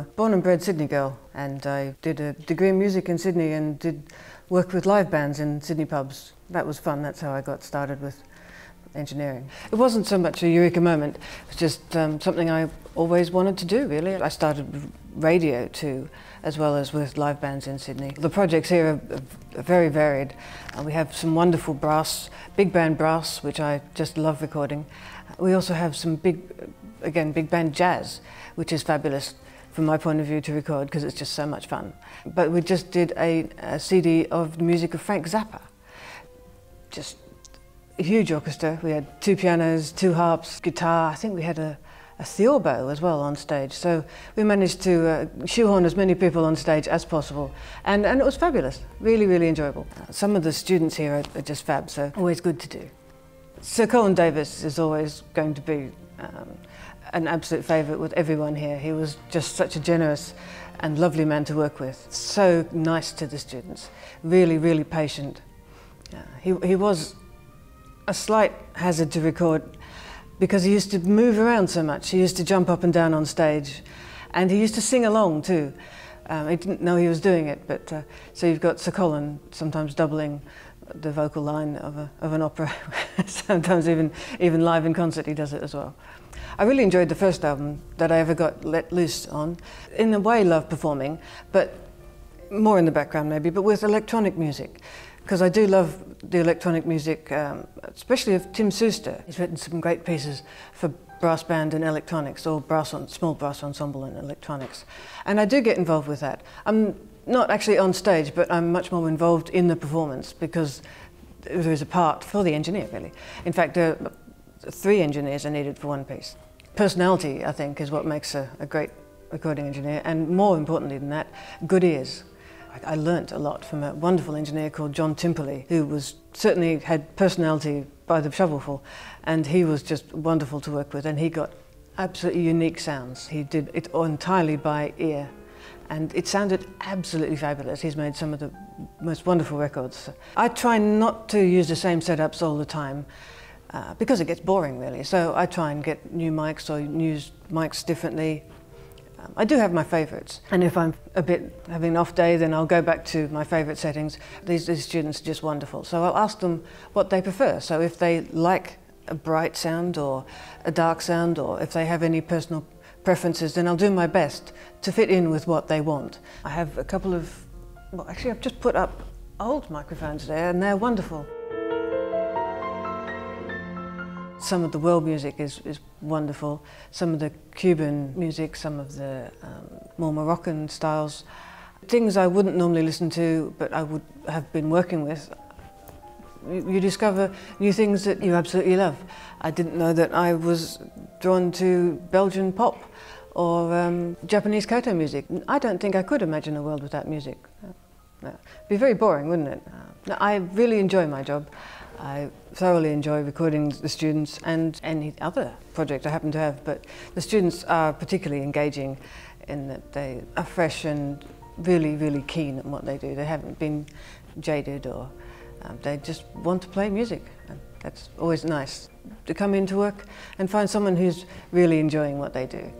a born and bred Sydney girl, and I did a degree in music in Sydney and did work with live bands in Sydney pubs. That was fun. That's how I got started with engineering. It wasn't so much a eureka moment, it was just something I always wanted to do, really. I started with radio too, as well as with live bands in Sydney. The projects here are very varied. We have some wonderful brass, big band brass, which I just love recording. We also have some big band jazz, which is fabulous from my point of view to record because it's just so much fun. But we just did a CD of the music of Frank Zappa. Just a huge orchestra. We had 2 pianos, 2 harps, guitar. I think we had a theorbo as well on stage. So we managed to shoehorn as many people on stage as possible. And it was fabulous, really, really enjoyable. Some of the students here are just fab, so always good to do. Sir Colin Davis is always going to be an absolute favourite with everyone here. He was just such a generous and lovely man to work with. So nice to the students, really, really patient. He was a slight hazard to record because he used to move around so much. He used to jump up and down on stage, and he used to sing along too. He didn't know he was doing it, but so you've got Sir Colin sometimes doubling the vocal line of an opera. Sometimes even live in concert he does it as well. I really enjoyed the first album that I ever got let loose on. In a way, love performing, but more in the background maybe, but with electronic music. Because I do love the electronic music, especially of Tim Souster. He's written some great pieces for brass band and electronics, or small brass ensemble and electronics. And I do get involved with that. I'm not actually on stage, but I'm much more involved in the performance because there is a part for the engineer, really. In fact, 3 engineers are needed for one piece. Personality, I think, is what makes a great recording engineer, and more importantly than that, good ears. I learnt a lot from a wonderful engineer called John Timperley, who certainly had personality by the shovelful, and he was just wonderful to work with, and he got absolutely unique sounds. He did it entirely by ear, and it sounded absolutely fabulous. He's made some of the most wonderful records. I try not to use the same setups all the time, because it gets boring, really. So I try and get new mics or use mics differently. I do have my favourites, and if I'm having an off day, then I'll go back to my favourite settings. These students are just wonderful, so I'll ask them what they prefer. So if they like a bright sound or a dark sound, or if they have any personal preferences, then I'll do my best to fit in with what they want. I have a couple of, well, actually I've just put up old microphones there, and they're wonderful. Some of the world music is wonderful, some of the Cuban music, some of the more Moroccan styles. Things I wouldn't normally listen to, but I would have been working with. You discover new things that you absolutely love. I didn't know that I was drawn to Belgian pop or Japanese koto music. I don't think I could imagine a world without music. No. It'd be very boring, wouldn't it? No, I really enjoy my job. I thoroughly enjoy recording the students and any other project I happen to have, but the students are particularly engaging in that they are fresh and really, really keen on what they do. They haven't been jaded, or they just want to play music. And that's always nice to come into work and find someone who's really enjoying what they do.